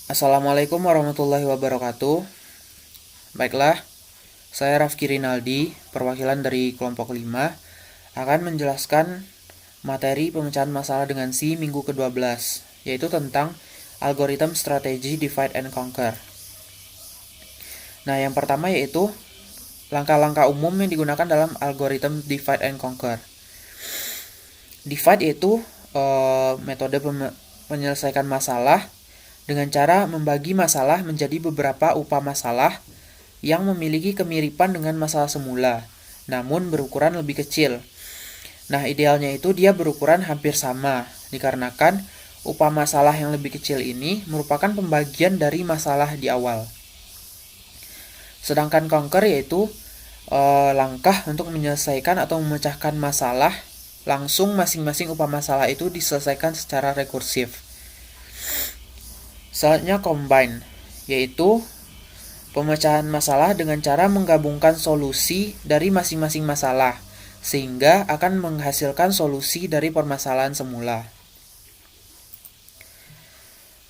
Assalamualaikum warahmatullahi wabarakatuh. Baiklah, saya Rafki Rinaldi, perwakilan dari kelompok 5, akan menjelaskan materi pemecahan masalah dengan Si minggu ke-12, yaitu tentang algoritma strategi divide and conquer. Nah, yang pertama yaitu langkah-langkah umum yang digunakan dalam algoritma divide and conquer. Divide yaitu metode menyelesaikan masalah dengan cara membagi masalah menjadi beberapa upah masalah yang memiliki kemiripan dengan masalah semula, namun berukuran lebih kecil. Nah, idealnya itu dia berukuran hampir sama, dikarenakan upah masalah yang lebih kecil ini merupakan pembagian dari masalah di awal. Sedangkan conquer yaitu langkah untuk menyelesaikan atau memecahkan masalah, langsung masing-masing upah masalah itu diselesaikan secara rekursif. Selanjutnya combine, yaitu pemecahan masalah dengan cara menggabungkan solusi dari masing-masing masalah, sehingga akan menghasilkan solusi dari permasalahan semula.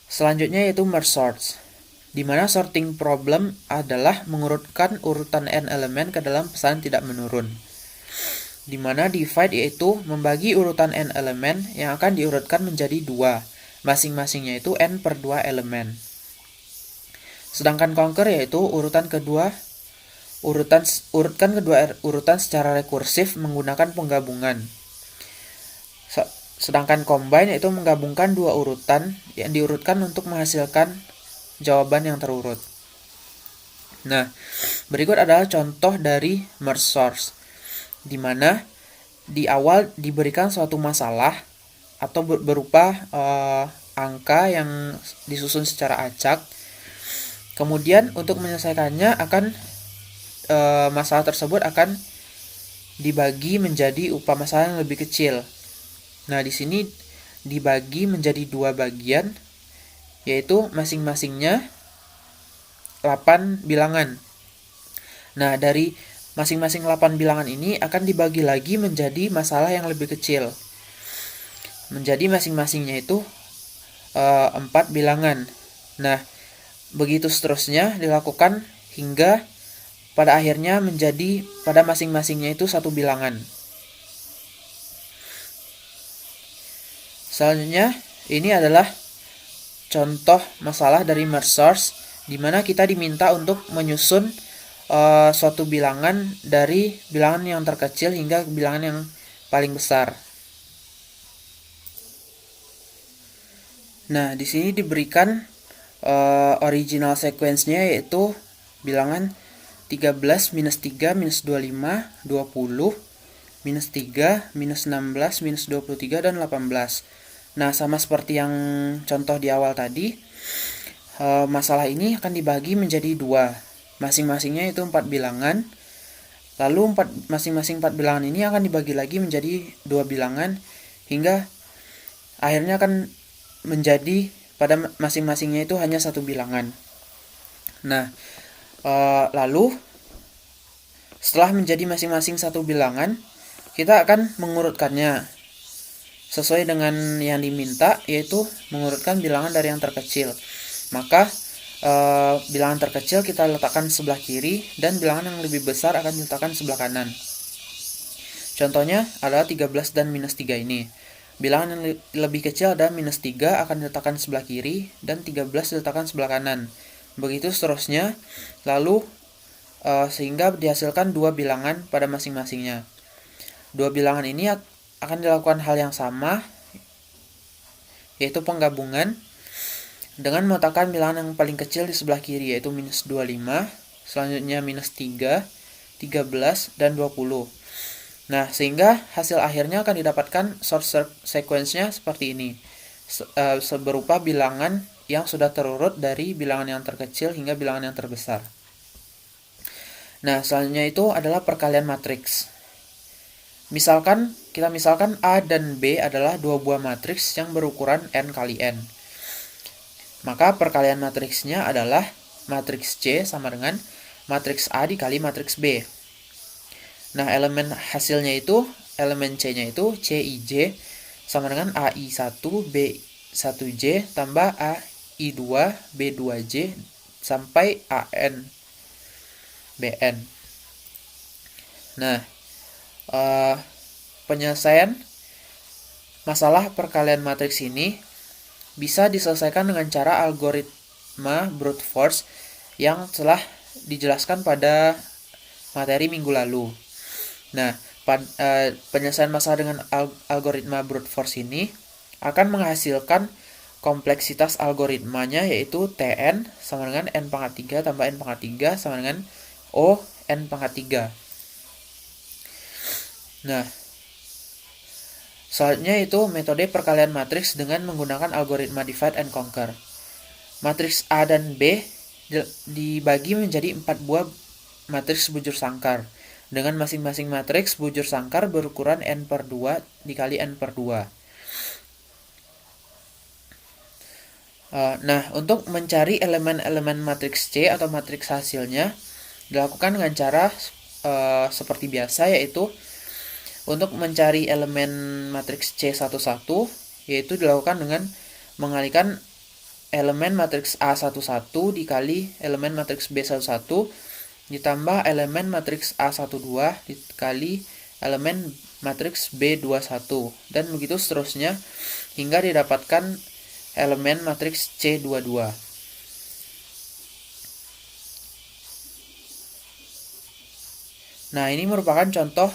Selanjutnya yaitu merge sort, di mana sorting problem adalah mengurutkan urutan n elemen ke dalam pesan tidak menurun. Di mana divide yaitu membagi urutan n elemen yang akan diurutkan menjadi 2, masing-masingnya itu n per 2 elemen. Sedangkan conquer yaitu urutkan kedua urutan secara rekursif menggunakan penggabungan. Sedangkan combine yaitu menggabungkan dua urutan yang diurutkan untuk menghasilkan jawaban yang terurut. Nah, berikut adalah contoh dari merge sort, di mana di awal diberikan suatu masalah atau berupa angka yang disusun secara acak. Kemudian untuk menyelesaikannya masalah tersebut akan dibagi menjadi upah masalah yang lebih kecil. Nah, di sini dibagi menjadi 2 bagian, yaitu masing-masingnya 8 bilangan. Nah, dari masing-masing 8 bilangan ini akan dibagi lagi menjadi masalah yang lebih kecil. Menjadi masing-masingnya itu 4 bilangan. Nah, begitu seterusnya dilakukan hingga pada akhirnya menjadi pada masing-masingnya itu 1 bilangan. Selanjutnya, ini adalah contoh masalah dari merge sort, di mana kita diminta untuk menyusun suatu bilangan dari bilangan yang terkecil hingga bilangan yang paling besar. Nah, di sini diberikan original sequence-nya yaitu bilangan 13, minus 3, minus 25, 20, minus 3, minus 16, minus 23, dan 18. Nah, sama seperti yang contoh di awal tadi, masalah ini akan dibagi menjadi 2. Masing-masingnya itu 4 bilangan. Lalu masing-masing 4 bilangan ini akan dibagi lagi menjadi 2 bilangan hingga akhirnya akan menjadi pada masing-masingnya itu hanya 1 bilangan. Nah, lalu setelah menjadi masing-masing 1 bilangan, kita akan mengurutkannya sesuai dengan yang diminta, yaitu mengurutkan bilangan dari yang terkecil. Maka bilangan terkecil kita letakkan sebelah kiri dan bilangan yang lebih besar akan diletakkan sebelah kanan. Contohnya adalah 13 dan minus 3 ini. Bilangan yang lebih kecil ada minus 3 akan diletakkan sebelah kiri dan 13 diletakkan sebelah kanan. Begitu seterusnya, lalu sehingga dihasilkan 2 bilangan pada masing-masingnya. 2 bilangan ini akan dilakukan hal yang sama, yaitu penggabungan dengan meletakkan bilangan yang paling kecil di sebelah kiri, yaitu minus 25, selanjutnya minus 3, 13, dan 20. Nah, sehingga hasil akhirnya akan didapatkan sort sequence-nya seperti ini, berupa bilangan yang sudah terurut dari bilangan yang terkecil hingga bilangan yang terbesar. Nah, selanjutnya itu adalah perkalian matriks. Kita misalkan A dan B adalah 2 buah matriks yang berukuran n kali n. Maka perkalian matriksnya adalah matriks C sama dengan matriks A dikali matriks B. Nah, elemen hasilnya itu, elemen C-nya itu CIJ sama dengan AI1 B1J tambah I2, B2J, sampai AN, BN. Nah, penyelesaian masalah perkalian matriks ini bisa diselesaikan dengan cara algoritma brute force yang telah dijelaskan pada materi minggu lalu. Nah, penyelesaian masalah dengan algoritma brute force ini akan menghasilkan kompleksitas algoritmanya, yaitu Tn sama dengan n pangkat 3 tambah n pangkat 3 sama dengan O n pangkat 3. Nah, selanjutnya itu metode perkalian matriks dengan menggunakan algoritma divide and conquer. Matriks A dan B dibagi menjadi 4 buah matriks bujur sangkar, dengan masing-masing matriks bujur sangkar berukuran n/2 dikali n/2. Nah, untuk mencari elemen-elemen matriks C atau matriks hasilnya dilakukan dengan cara seperti biasa, yaitu untuk mencari elemen matriks C11 yaitu dilakukan dengan mengalihkan elemen matriks A11 dikali elemen matriks B11 ditambah elemen matriks A12 dikali elemen matriks B21, dan begitu seterusnya hingga didapatkan elemen matriks C22. Nah, ini merupakan contoh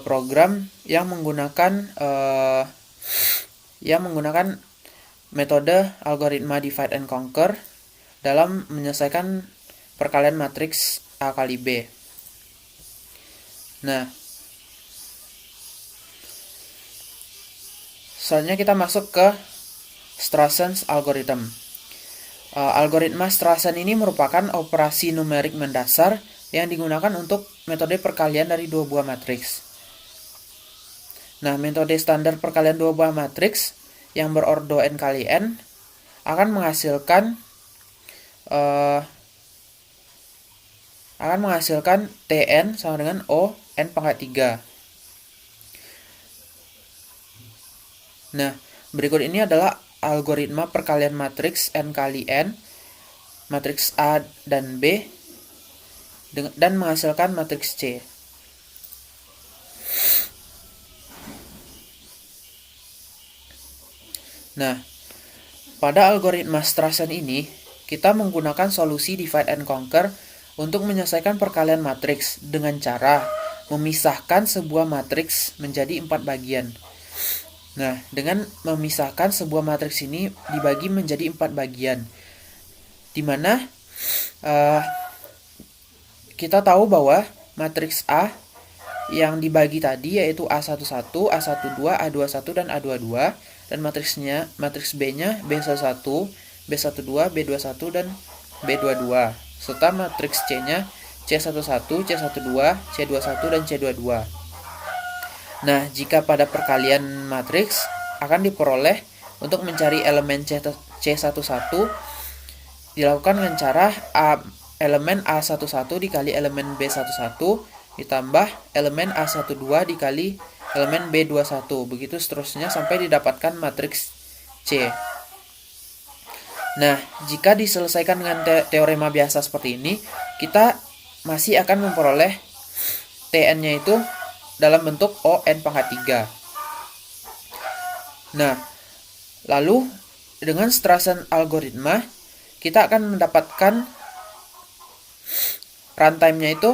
program yang menggunakan metode algoritma divide and conquer dalam menyelesaikan perkalian matriks A kali B. Nah, selanjutnya kita masuk ke Strassen's algorithm. Algoritma Strassen ini merupakan operasi numerik mendasar yang digunakan untuk metode perkalian dari dua buah matriks. Nah, metode standar perkalian dua buah matriks yang berordo n kali n akan menghasilkan Tn sama dengan O n pangkat 3. Nah, berikut ini adalah algoritma perkalian matriks n kali n, matriks A dan B, dan menghasilkan matriks C. Nah, pada algoritma Strassen ini, kita menggunakan solusi divide and conquer untuk menyelesaikan perkalian matriks dengan cara memisahkan sebuah matriks menjadi 4 bagian. Nah, dengan memisahkan sebuah matriks ini dibagi menjadi 4 bagian, di mana kita tahu bahwa matriks A yang dibagi tadi yaitu A11, A12, A21, dan A22, dan matriks B-nya B11, B12, B21, dan B22, serta matriks C-nya C11, C12, C21, dan C22. Nah, jika pada perkalian matriks akan diperoleh untuk mencari elemen C11 dilakukan dengan cara elemen A11 dikali elemen B11 ditambah elemen A12 dikali elemen B21, begitu seterusnya sampai didapatkan matriks C. Nah, jika diselesaikan dengan teorema biasa seperti ini, kita masih akan memperoleh Tn-nya itu dalam bentuk O n pangkat 3. Nah, lalu dengan Strassen algoritma kita akan mendapatkan runtime-nya itu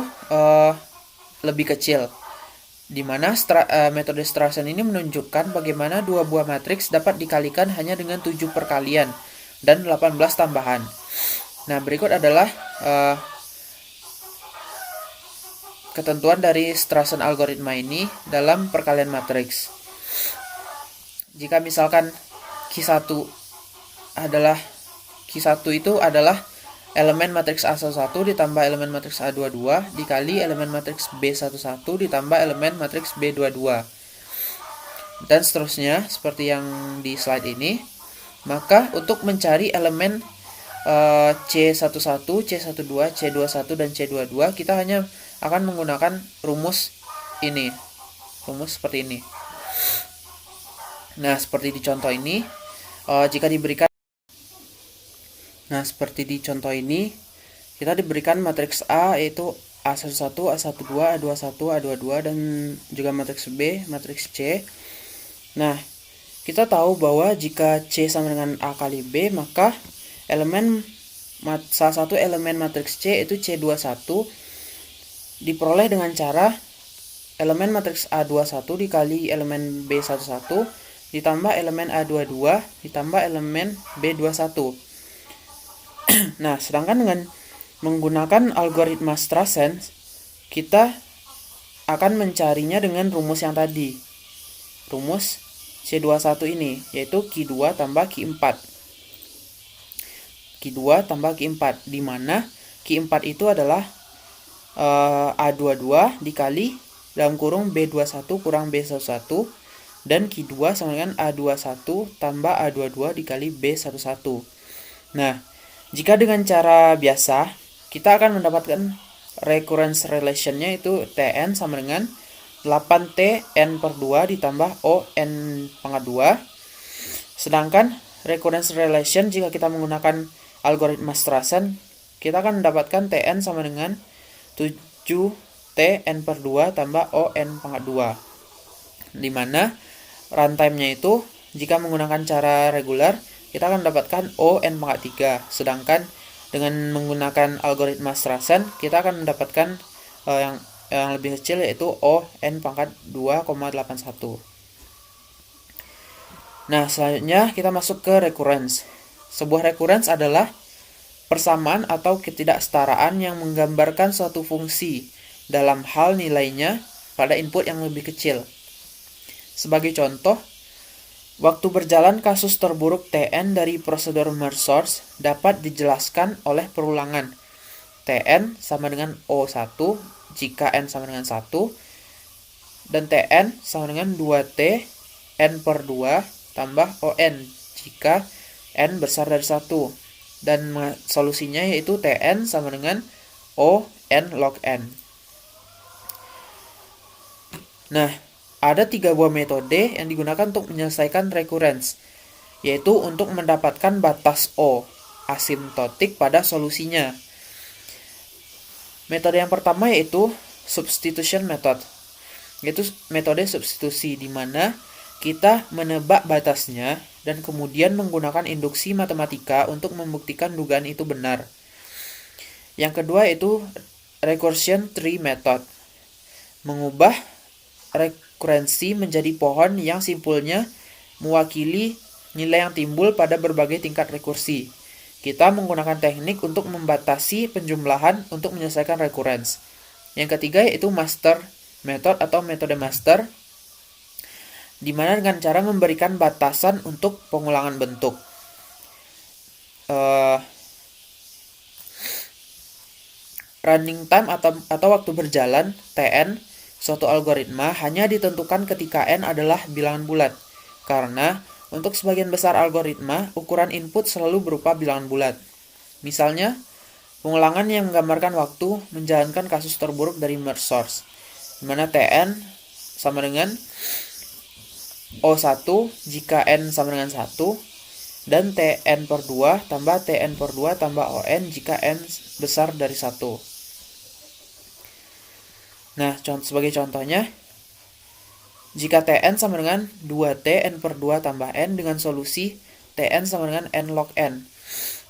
lebih kecil, di mana metode Strassen ini menunjukkan bagaimana dua buah matriks dapat dikalikan hanya dengan 7 perkalian dan 18 tambahan. Nah, berikut adalah ketentuan dari Strassen algoritma ini dalam perkalian matriks. Jika misalkan Q1 itu adalah elemen matriks A11 ditambah elemen matriks A22 dikali elemen matriks B11 ditambah elemen matriks B22, dan seterusnya seperti yang di slide ini, maka untuk mencari elemen C11, C12, C21, dan C22 kita hanya akan menggunakan rumus seperti ini. Nah, seperti di contoh ini, jika diberikan Nah, seperti di contoh ini, kita diberikan matriks A yaitu A11, A12, A21, A22, dan juga matriks B, matriks C. Nah, kita tahu bahwa jika C sama dengan A kali B, maka salah satu elemen matriks C itu C21 diperoleh dengan cara elemen matriks A21 dikali elemen B11 ditambah elemen A22 ditambah elemen B21. Nah, sedangkan dengan menggunakan algoritma Strassen, kita akan mencarinya dengan rumus yang tadi. Rumus C21 ini, yaitu Q2 tambah Q4. Q2 tambah Q4, di mana Q4 itu adalah A22 dikali dalam kurung B21 kurang B11, dan Q2 sama dengan A21 tambah A22 dikali B11. Nah, jika dengan cara biasa, kita akan mendapatkan recurrence relation-nya itu Tn sama dengan 8T n per 2 ditambah O n pangkat 2. Sedangkan recurrence relation jika kita menggunakan algoritma Strassen, kita akan mendapatkan Tn sama dengan 7T n per 2 tambah O n pangkat 2. Dimana runtime-nya itu jika menggunakan cara regular, kita akan mendapatkan O n pangkat 3. Sedangkan dengan menggunakan algoritma Strassen, kita akan mendapatkan yang lebih kecil yaitu O n pangkat 2,81. Nah, selanjutnya kita masuk ke recurrence. Sebuah recurrence adalah persamaan atau ketidaksetaraan yang menggambarkan suatu fungsi dalam hal nilainya pada input yang lebih kecil. Sebagai contoh, waktu berjalan kasus terburuk Tn dari prosedur merge source dapat dijelaskan oleh perulangan Tn sama dengan O1 jika n sama dengan 1, dan Tn sama dengan 2T n per 2 tambah On jika n besar dari 1, dan solusinya yaitu Tn sama dengan O n log n. Nah, ada 3 buah metode yang digunakan untuk menyelesaikan recurrence, yaitu untuk mendapatkan batas O asimptotik pada solusinya. Metode yang pertama yaitu substitution method, yaitu metode substitusi di mana kita menebak batasnya dan kemudian menggunakan induksi matematika untuk membuktikan dugaan itu benar. Yang kedua yaitu recursion tree method, mengubah rekurensi menjadi pohon yang simpulnya mewakili nilai yang timbul pada berbagai tingkat rekursi. Kita menggunakan teknik untuk membatasi penjumlahan untuk menyelesaikan recurrence. Yang ketiga yaitu master method atau metode master, di mana dengan cara memberikan batasan untuk pengulangan bentuk. Running time atau waktu berjalan Tn suatu algoritma hanya ditentukan ketika n adalah bilangan bulat, karena untuk sebagian besar algoritma, ukuran input selalu berupa bilangan bulat. Misalnya, pengulangan yang menggambarkan waktu menjalankan kasus terburuk dari merge source, di mana Tn sama dengan O1 jika n sama dengan 1, dan Tn per 2 tambah Tn per 2 tambah On jika n besar dari 1. Nah, sebagai contohnya, jika Tn sama dengan 2T n per 2 tambah n dengan solusi Tn sama dengan n log n.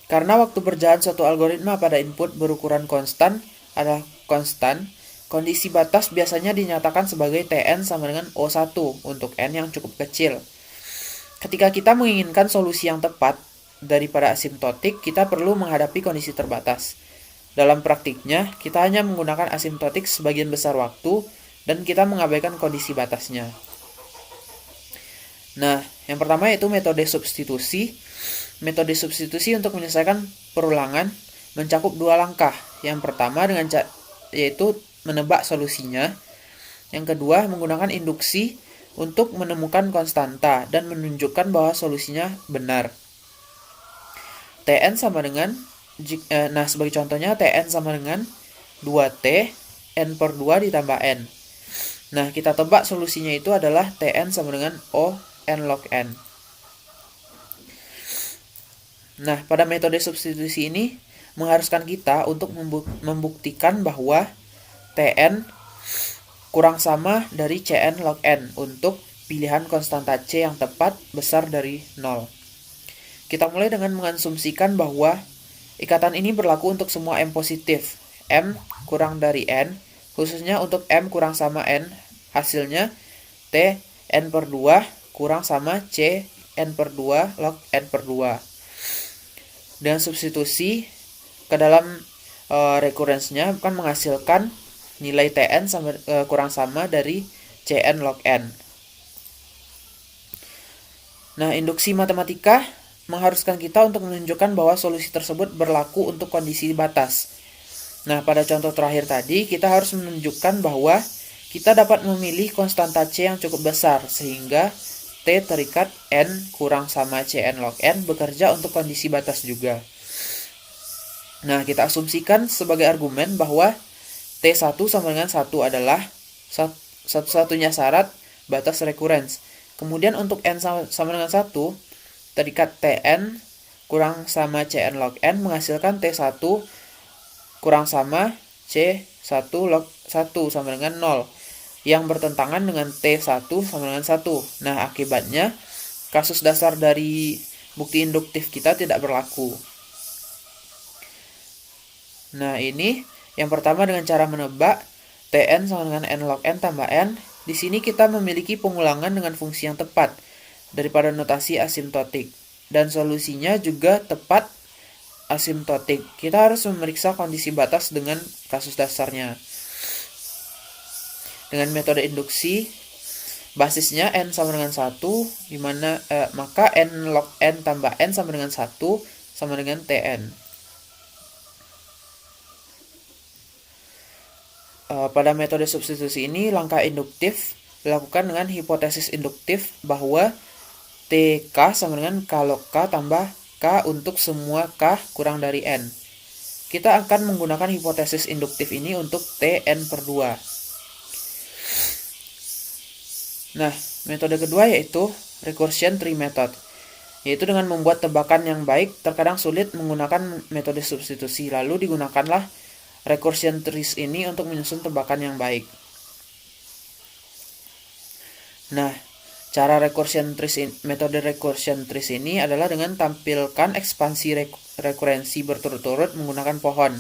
Karena waktu berjalan suatu algoritma pada input berukuran konstan adalah konstan, kondisi batas biasanya dinyatakan sebagai Tn sama dengan O1 untuk n yang cukup kecil. Ketika kita menginginkan solusi yang tepat daripada asimptotik, kita perlu menghadapi kondisi terbatas. Dalam praktiknya, kita hanya menggunakan asimptotik sebagian besar waktu, dan kita mengabaikan kondisi batasnya. Nah, yang pertama yaitu metode substitusi. Metode substitusi untuk menyelesaikan perulangan mencakup 2 langkah. Yang pertama yaitu menebak solusinya. Yang kedua, menggunakan induksi untuk menemukan konstanta dan menunjukkan bahwa solusinya benar. Tn sama dengan sebagai contohnya Tn sama dengan 2T n per 2 ditambah n. Nah, kita tebak solusinya itu adalah Tn sama dengan O n log n. Nah, pada metode substitusi ini mengharuskan kita untuk membuktikan bahwa Tn kurang sama dari Cn log n untuk pilihan konstanta C yang tepat besar dari 0. Kita mulai dengan mengasumsikan bahwa ikatan ini berlaku untuk semua M positif, M kurang dari N, khususnya untuk M kurang sama N, hasilnya T N per 2 kurang sama C N per 2 log N per 2. Dengan substitusi ke dalam recurrence-nya akan menghasilkan nilai Tn kurang sama dari Cn log N. Nah, induksi matematika mengharuskan kita untuk menunjukkan bahwa solusi tersebut berlaku untuk kondisi batas. Nah, pada contoh terakhir tadi, kita harus menunjukkan bahwa kita dapat memilih konstanta C yang cukup besar, sehingga T terikat N kurang sama Cn log N bekerja untuk kondisi batas juga. Nah, kita asumsikan sebagai argumen bahwa T1 sama dengan 1 adalah satu-satunya syarat batas recurrence. Kemudian untuk N sama dengan 1, terikat Tn kurang sama Cn log N menghasilkan T1 kurang sama C1 log 1 sama dengan 0. Yang bertentangan dengan T1 sama dengan 1. Nah, akibatnya kasus dasar dari bukti induktif kita tidak berlaku. Nah, ini yang pertama dengan cara menebak Tn sama dengan N log N tambah N. Di sini kita memiliki pengulangan dengan fungsi yang tepat daripada notasi asimptotik. Dan solusinya juga tepat asimptotik. Kita harus memeriksa kondisi batas dengan kasus dasarnya. Dengan metode induksi, basisnya N sama dengan 1, dimana maka N log N tambah N sama dengan 1 sama dengan Tn. Pada metode substitusi ini, langkah induktif dilakukan dengan hipotesis induktif bahwa TK sama dengan K log K tambah K untuk semua K kurang dari N. Kita akan menggunakan hipotesis induktif ini untuk Tn per 2. Nah, metode kedua yaitu recursion tree method, yaitu dengan membuat tebakan yang baik terkadang sulit menggunakan metode substitusi, lalu digunakanlah recursion trees ini untuk menyusun tebakan yang baik. Nah, cara metode recursion trees ini adalah dengan tampilkan ekspansi rekurensi berturut-turut menggunakan pohon.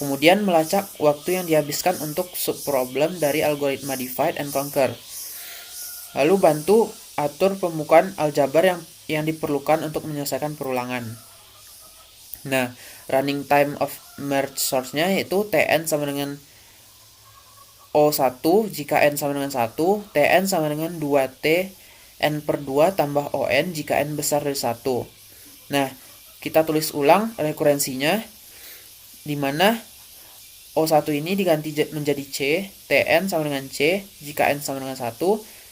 Kemudian melacak waktu yang dihabiskan untuk subproblem dari algoritma divide and conquer. Lalu bantu atur pembukaan aljabar yang diperlukan untuk menyelesaikan perulangan. Nah, running time of merge source-nya yaitu Tn sama dengan O1 jika N sama dengan 1, Tn sama dengan 2T N per 2 tambah On jika N besar dari 1. Nah, kita tulis ulang rekurensinya, di mana O1 ini diganti menjadi C, Tn sama dengan C jika N sama dengan 1,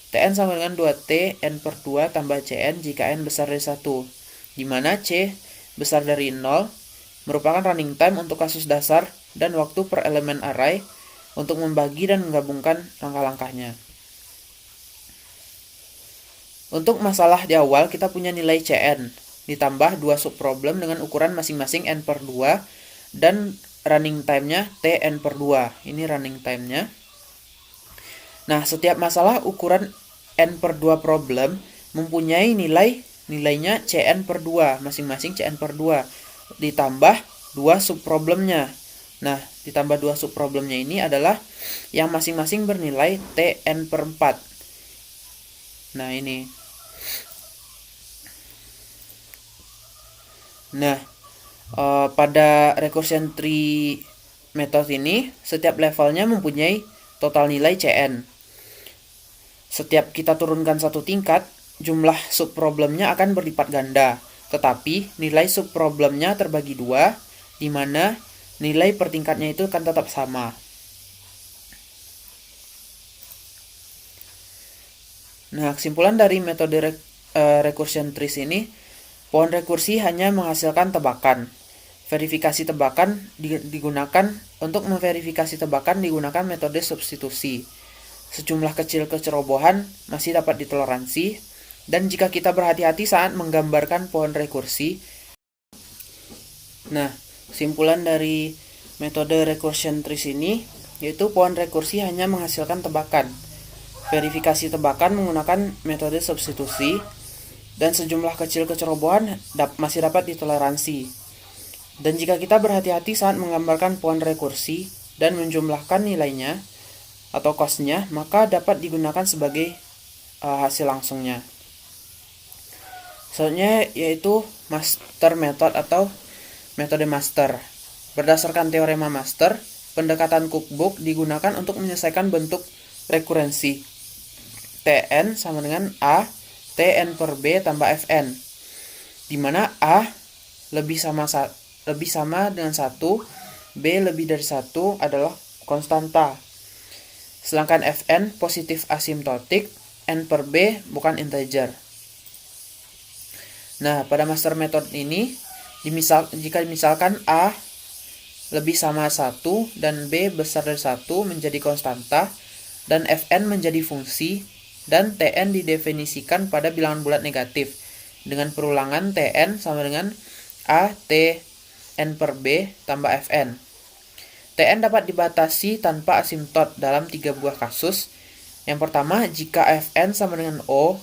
Tn sama dengan 2T N per 2 tambah Cn jika N besar dari 1, di mana C besar dari 0 merupakan running time untuk kasus dasar dan waktu per elemen array untuk membagi dan menggabungkan langkah-langkahnya. Untuk masalah di awal, kita punya nilai Cn, ditambah 2 subproblem dengan ukuran masing-masing N per 2, dan running time-nya Tn per 2. Ini running time-nya. Nah, setiap masalah ukuran N per 2 problem mempunyai nilainya Cn per 2, masing-masing Cn per 2, ditambah 2 subproblemnya. Nah, ditambah 2 subproblemnya ini adalah yang masing-masing bernilai Tn per 4. Nah, ini. Nah, pada recursion tree method ini, setiap levelnya mempunyai total nilai Cn. Setiap kita turunkan satu tingkat, jumlah subproblemnya akan berlipat ganda. Tetapi, nilai subproblemnya terbagi 2, di mana nilai per tingkatnya itu akan tetap sama. Nah, kesimpulan dari metode recursion trees ini, pohon rekursi hanya menghasilkan tebakan. Verifikasi tebakan digunakan untuk memverifikasi tebakan digunakan metode substitusi. Sejumlah kecil kecerobohan masih dapat ditoleransi, dan jika kita berhati-hati saat menggambarkan pohon rekursi, Nah, kesimpulan dari metode recursion trees ini yaitu pohon rekursi hanya menghasilkan tebakan. Verifikasi tebakan menggunakan metode substitusi dan sejumlah kecil kecerobohan masih dapat ditoleransi. Dan jika kita berhati-hati saat menggambarkan pohon rekursi dan menjumlahkan nilainya atau cost-nya, maka dapat digunakan sebagai hasil langsungnya. Selanjutnya yaitu master method atau metode master. Berdasarkan teorema master, pendekatan Cookbook digunakan untuk menyelesaikan bentuk rekurensi. Tn sama dengan A Tn per B tambah Fn, di mana A lebih sama dengan 1, B lebih dari 1 adalah konstanta. Sedangkan Fn positif asimptotik, N per B bukan integer. Nah, pada master method ini, jika misalkan A lebih sama 1 dan B besar dari 1 menjadi konstanta, dan Fn menjadi fungsi, dan Tn didefinisikan pada bilangan bulat negatif, dengan perulangan Tn sama dengan A Tn per B tambah Fn. Tn dapat dibatasi tanpa asimtot dalam 3 buah kasus. Yang pertama, jika Fn sama dengan O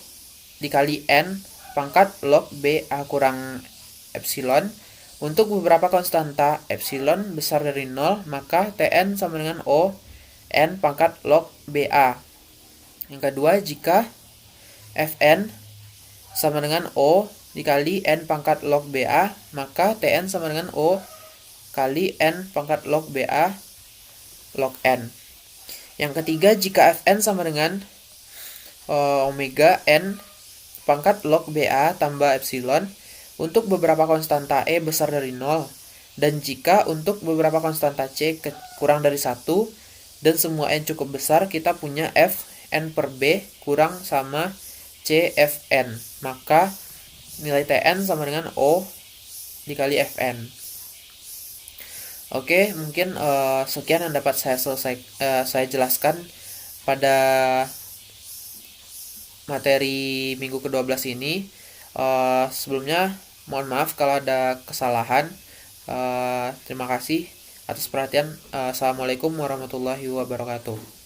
dikali N pangkat log BA kurang epsilon. Untuk beberapa konstanta epsilon besar dari 0, maka Tn sama dengan O N pangkat log BA. Yang kedua, jika Fn sama dengan O dikali N pangkat log BA, maka Tn sama dengan O kali N pangkat log BA log N. Yang ketiga, jika Fn sama dengan omega N pangkat log BA tambah epsilon untuk beberapa konstanta E besar dari 0, dan jika untuk beberapa konstanta C kurang dari 1 dan semua N cukup besar, kita punya Fn per B kurang sama CFN, maka nilai Tn sama dengan O dikali Fn. Oke, mungkin sekian yang dapat saya jelaskan pada materi minggu ke-12 ini. Sebelumnya mohon maaf kalau ada kesalahan. Terima kasih atas perhatian. Assalamualaikum warahmatullahi wabarakatuh.